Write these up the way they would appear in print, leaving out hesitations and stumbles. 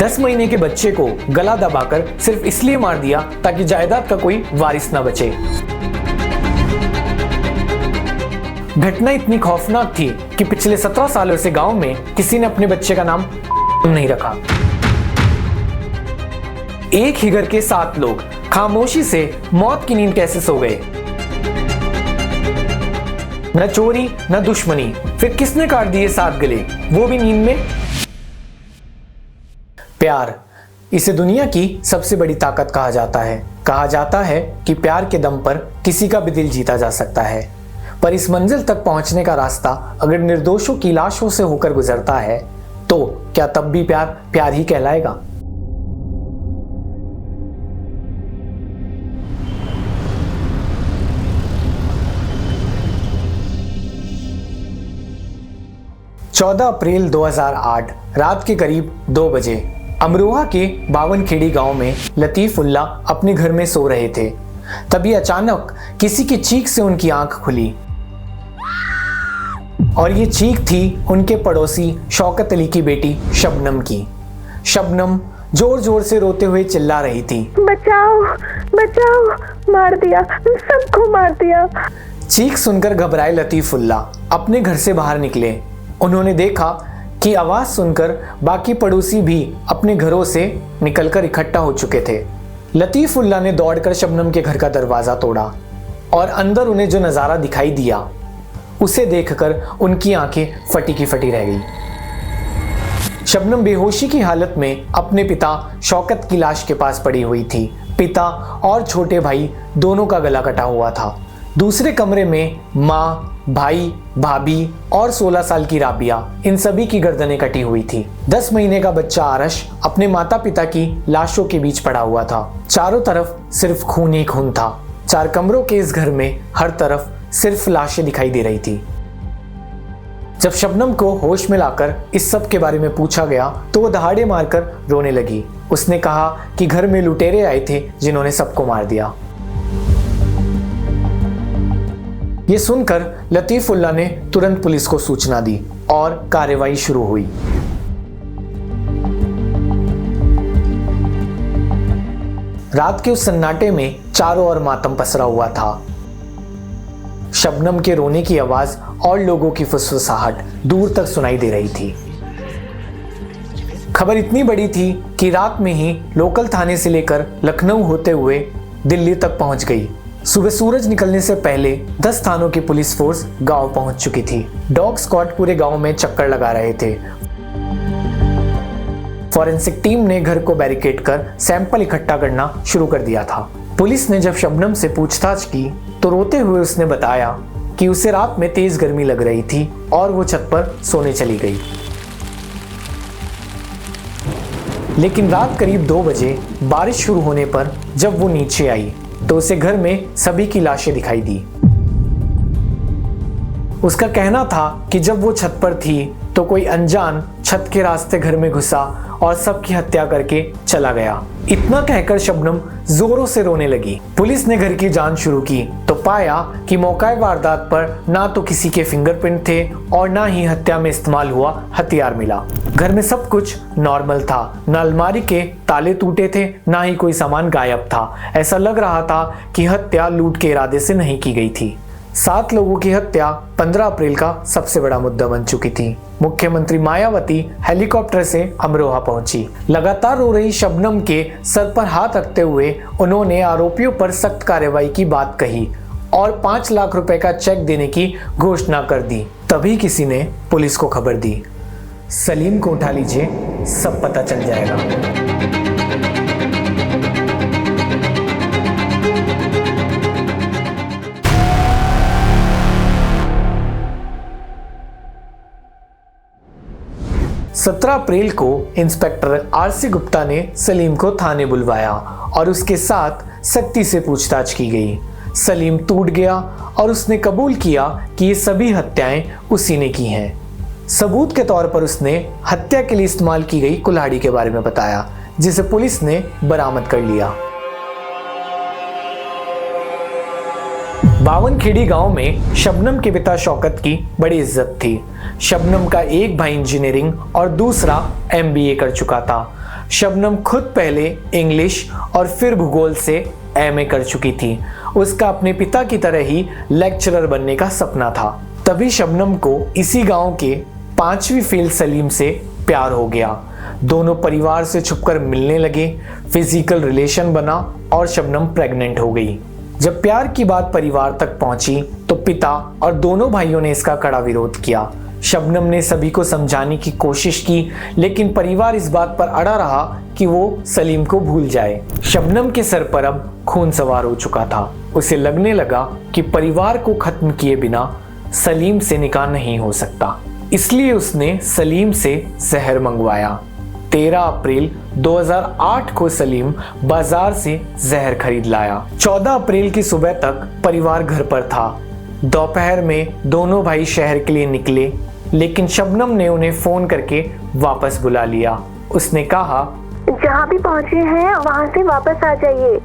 10 महीने के बच्चे को गला दबाकर सिर्फ इसलिए मार दिया ताकि जायदाद का कोई वारिस न बचे। घटना इतनी खौफनाक थी कि पिछले 17 सालों से गांव में किसी ने अपने बच्चे का नाम नहीं रखा। एक ही घर के 7 लोग खामोशी से मौत की नींद कैसे सो गए? न चोरी न दुश्मनी, फिर किसने काट दिए 7 गले, वो भी नींद में? प्यार, इसे दुनिया की सबसे बड़ी ताकत कहा जाता है। कहा जाता है कि प्यार के दम पर किसी का भी दिल जीता जा सकता है, पर इस मंजिल तक पहुंचने का रास्ता अगर निर्दोषों की लाशों से होकर गुजरता है तो क्या तब भी प्यार प्यार ही कहलाएगा? चौदह अप्रैल 2008 रात के करीब 2 बजे अमरोहा के बावनखेड़ी गांव में लतीफुल्ला अपने घर में सो रहे थे। तभी अचानक किसी की चीख से उनकी आंख खुली और ये चीख थी उनके पड़ोसी शौकत अली की बेटी शबनम की। शबनम जोर जोर से रोते हुए चिल्ला रही थी, बचाओ बचाओ, मार दिया, सबको मार दिया। चीख सुनकर घबराए लतीफुल्ला अपने घर से बाहर निकले। उन्होंने देखा कि आवाज सुनकर बाकी पड़ोसी भी अपने घरों से निकलकर इकट्ठा हो चुके थे। लतीफुल्ला ने दौड़कर शबनम के घर का दरवाजा तोड़ा और अंदर उन्हें जो नजारा दिखाई दिया उसे देखकर उनकी आंखें फटी की फटी रह गई। शबनम बेहोशी की हालत में अपने पिता शौकत की लाश के पास पड़ी हुई थी। पिता और छोटे भाई दोनों का गला कटा हुआ था। दूसरे कमरे में माँ, भाई, भाभी और 16 साल की राबिया, इन सभी की गर्दनें कटी हुई थी। 10 महीने का बच्चा आरश अपने माता पिता की लाशों के बीच पड़ा हुआ था। चारों तरफ सिर्फ खून ही खून था। 4 कमरों के इस घर में हर तरफ सिर्फ लाशें दिखाई दे रही थी। जब शबनम को होश में लाकर इस सब के बारे में पूछा गया तो वो दहाड़े मारकर रोने लगी। उसने कहा कि घर में लुटेरे आए थे जिन्होंने सबको मार दिया। ये सुनकर लतीफुल्ला ने तुरंत पुलिस को सूचना दी और कार्रवाई शुरू हुई। रात के उस सन्नाटे में चारों ओर मातम पसरा हुआ था। शबनम के रोने की आवाज और लोगों की फुसफुसाहट दूर तक सुनाई दे रही थी। खबर इतनी बड़ी थी कि रात में ही लोकल थाने से लेकर लखनऊ होते हुए दिल्ली तक पहुंच गई। सुबह सूरज निकलने से पहले 10 थानों की पुलिस फोर्स गांव पहुंच चुकी थी। डॉग स्क्वाड पूरे गांव में चक्कर लगा रहे थे। फॉरेंसिक टीम ने घर को बैरिकेड कर सैंपल इकट्ठा करना शुरू कर दिया था। पुलिस ने जब शबनम से पूछताछ की तो रोते हुए उसने बताया कि उसे रात में तेज गर्मी लग रही थी और वो छत पर सोने चली गई। लेकिन रात करीब 2 बजे बारिश शुरू होने पर जब वो नीचे आई तो उसे घर में सभी की लाशें दिखाई दी। उसका कहना था कि जब वो छत पर थी तो कोई अनजान छत के रास्ते घर में घुसा और सबकी हत्या करके चला गया। इतना कहकर शबनम जोरों से रोने लगी। पुलिस ने घर की जांच शुरू की तो पाया कि मौका वारदात पर ना तो किसी के फिंगरप्रिंट थे और ना ही हत्या में इस्तेमाल हुआ हथियार मिला। घर में सब कुछ नॉर्मल था। न अलमारी के ताले टूटे थे, ना ही कोई सामान गायब था। ऐसा लग रहा था कि हत्या लूट के इरादे से नहीं की गई थी। 7 लोगों की हत्या 15 अप्रैल का सबसे बड़ा मुद्दा बन चुकी थी। मुख्यमंत्री मायावती हेलीकॉप्टर से अमरोहा पहुंची। लगातार रो रही शबनम के सर पर हाथ रखते हुए उन्होंने आरोपियों पर सख्त कार्रवाई की बात कही और 5 लाख रुपए का चेक देने की घोषणा कर दी। तभी किसी ने पुलिस को खबर दी, सलीम को उठा लीजिए, सब पता चल जाएगा। 17 अप्रैल को इंस्पेक्टर आरसी गुप्ता ने सलीम को थाने बुलवाया और उसके साथ सख्ती से पूछताछ की गई। सलीम टूट गया और उसने कबूल किया कि ये सभी हत्याएं उसी ने की हैं। सबूत के तौर पर उसने हत्या के लिए इस्तेमाल की गई कुल्हाड़ी के बारे में बताया, जिसे पुलिस ने बरामद कर लिया। बावनखेड़ी गांव में शबनम के पिता शौकत की बड़ी इज्जत थी। शबनम का एक भाई इंजीनियरिंग और दूसरा MBA कर चुका था। शबनम खुद पहले इंग्लिश और फिर भूगोल से एमए कर चुकी थी। उसका अपने पिता की तरह ही लेक्चरर बनने का सपना था। तभी शबनम को इसी गांव के 5वीं फेल सलीम से प्यार हो गया। दोनों परिवार से छुपकर मिलने लगे, फिजिकल रिलेशन बना और शबनम प्रेग्नेंट हो गई। जब प्यार की बात परिवार तक पहुंची तो पिता और दोनों भाइयों ने इसका कड़ा विरोध किया। शबनम ने सभी को समझाने की कोशिश की, लेकिन परिवार इस बात पर अड़ा रहा कि वो सलीम को भूल जाए। शबनम के सर पर अब खून सवार हो चुका था। उसे लगने लगा कि परिवार को खत्म किए बिना सलीम से निकाह नहीं हो सकता, इसलिए उसने सलीम से जहर मंगवाया। 13 अप्रैल 2008 को सलीम बाजार से जहर खरीद लाया। 14 अप्रैल की सुबह तक परिवार घर पर था। दोपहर में दोनों भाई शहर के लिए निकले, लेकिन शबनम ने उन्हें फोन करके वापस बुला लिया। उसने कहा, जहाँ भी पहुँचे हैं वहाँ से वापस आ जाइए,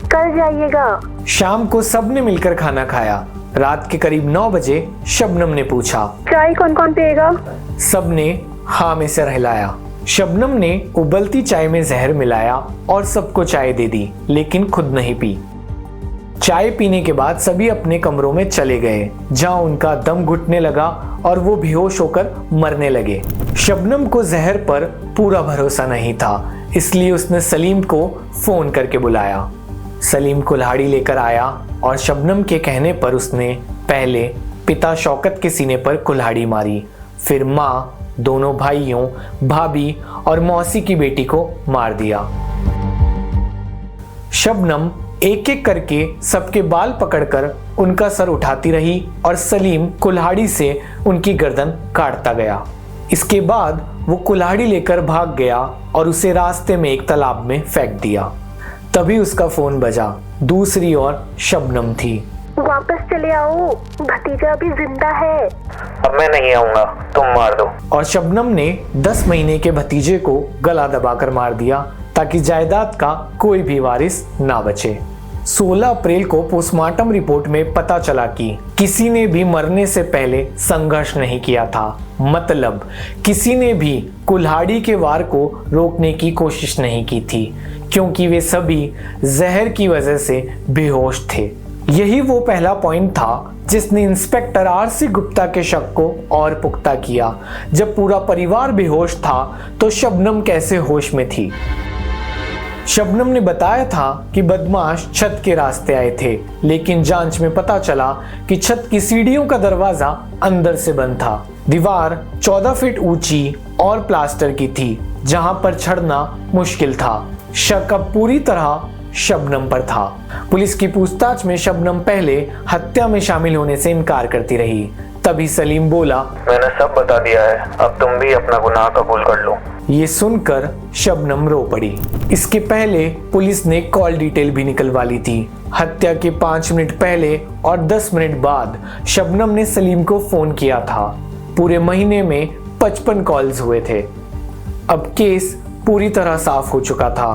कल जाइएगा। शाम को सबने मिलकर खाना खाया। रात के करीब 9 बजे शबनम ने पूछा, चाय कौन कौन पिएगा? सबने हाँ में सिर हिलाया। शबनम ने उबलती चाय में जहर मिलाया और सबको चाय दे दी, लेकिन खुद नहीं पी। चाय पीने के बाद सभी अपने कमरों में चले गए, जहां उनका दम घुटने लगा और वो बेहोश होकर मरने लगे। शबनम को जहर पर पूरा भरोसा नहीं था, इसलिए उसने सलीम को फोन करके बुलाया। सलीम कुल्हाड़ी लेकर आया और शबनम के कहने पर उसने पहले पिता शौकत के सीने पर कुल्हाड़ी मारी, फिर माँ, दोनों भाइयों, भाभी और मौसी की बेटी को मार दिया। शबनम एक एक करके सबके बाल पकड़कर उनका सर उठाती रही और सलीम कुल्हाड़ी से उनकी गर्दन काटता गया। इसके बाद वो कुल्हाड़ी लेकर भाग गया और उसे रास्ते में एक तालाब में फेंक दिया। तभी उसका फोन बजा। दूसरी ओर शबनम थी। वापस चले आओ, भतीजा अभी जिंदा है। अब मैं नहीं आऊंगा, तुम मार दो। और शबनम ने 10 महीने के भतीजे को गला दबाकर मार दिया ताकि जायदाद का कोई भी वारिस ना बचे। 16 अप्रैल को पोस्टमार्टम रिपोर्ट में पता चला कि किसी ने भी मरने से पहले संघर्ष नहीं किया था, मतलब किसी ने भी कुल्हाड़ी के वार को रोकने की कोशिश नहीं की थी, क्योंकि वे सभी जहर की वजह से बेहोश थे। यही वो पहला पॉइंट था जिसने इंस्पेक्टर आरसी गुप्ता के शक को और पुख्ता किया। जब पूरा परिवार बेहोश था तो शबनम कैसे होश में थी? शबनम ने बताया था कि बदमाश छत के रास्ते आए थे, लेकिन जांच में पता चला कि छत की सीढ़ियों का दरवाजा अंदर से बंद था। दीवार 14 फीट ऊंची और प्लास्टर की थी, जहां पर चढ़ना मुश्किल था। शक अब पूरी तरह शबनम पर था। पुलिस की पूछताछ में शबनम पहले हत्या में शामिल होने से इनकार करती रही। तभी सलीम बोला, मैंने सब बता दिया है, अब तुम भी अपना गुनाह कबूल कर लो। ये सुनकर शबनम रो पड़ी। इसके पहले पुलिस ने कॉल डिटेल भी निकलवा ली थी। हत्या के 5 मिनट पहले और 10 मिनट बाद शबनम ने सलीम को फोन किया था। पूरे महीने में 55 कॉल्स हुए थे। अब केस पूरी तरह साफ हो चुका था।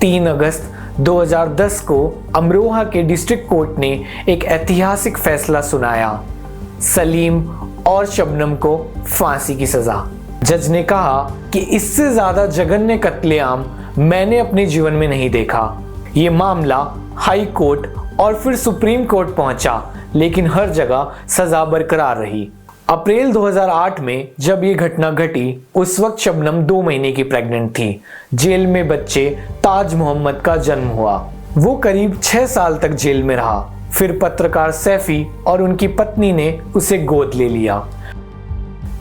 3 अगस्त 2010 को अमरोहा के डिस्ट्रिक्ट कोर्ट ने एक ऐतिहासिक फैसला सुनाया, सलीम और शबनम को फांसी की सजा। जज ने कहा कि इससे ज्यादा जघन्य कत्लेआम मैंने अपने जीवन में नहीं देखा। ये मामला हाई कोर्ट और फिर सुप्रीम कोर्ट पहुंचा, लेकिन हर जगह सजा बरकरार रही। अप्रैल 2008 में जब ये घटना घटी, उस वक्त शबनम 2 महीने की प्रेग्नेंट थी। जेल में बच्चे ताज मोहम्मद का जन्म हुआ। वो करीब 6 साल तक जेल में रहा। फिर पत्रकार सैफी और उनकी पत्नी ने उसे गोद ले लिया।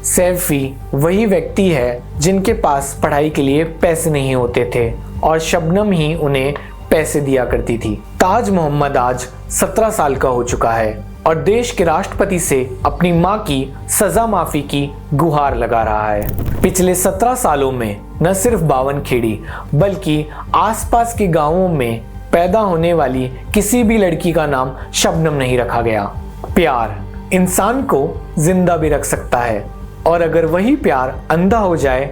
सैफी वही व्यक्ति है जिनके पास पढ़ाई के लिए पैसे नहीं होते थे और शबनम ही उन्हें पैसे दिया करती थी। ताज मोहम्मद आज 17 साल का हो चुका है और देश के राष्ट्रपति से अपनी मां की सजा माफी की गुहार लगा रहा है। पिछले 17 सालों में न सिर्फ बावनखेड़ी बल्कि आसपास के गांवों में पैदा होने वाली किसी भी लड़की का नाम शबनम नहीं रखा गया। प्यार इंसान को जिंदा भी रख सकता है और अगर वही प्यार अंधा हो जाए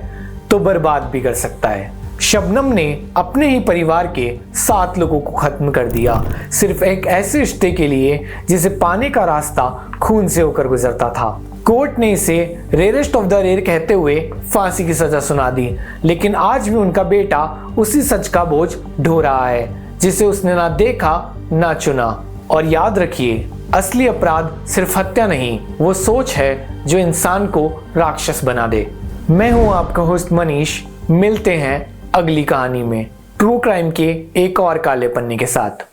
तो बर्बाद भी कर सकता है। शबनम ने अपने ही परिवार के 7 लोगों को खत्म कर दिया, सिर्फ एक ऐसे रिश्ते के लिए जिसे पाने का रास्ता खून से होकर गुजरता था। कोर्ट ने इसे रेयरेस्ट ऑफ द रेयर कहते हुए फांसी की सजा सुना दी, लेकिन आज भी उनका बेटा उसी सच का बोझ ढो रहा है जिसे उसने ना देखा ना चुना। और याद रखिए, असली अपराध सिर्फ हत्या नहीं, वो सोच है जो इंसान को राक्षस बना दे। मैं हूं आपका होस्ट मनीष। मिलते हैं अगली कहानी में ट्रू क्राइम के एक और काले पन्ने के साथ।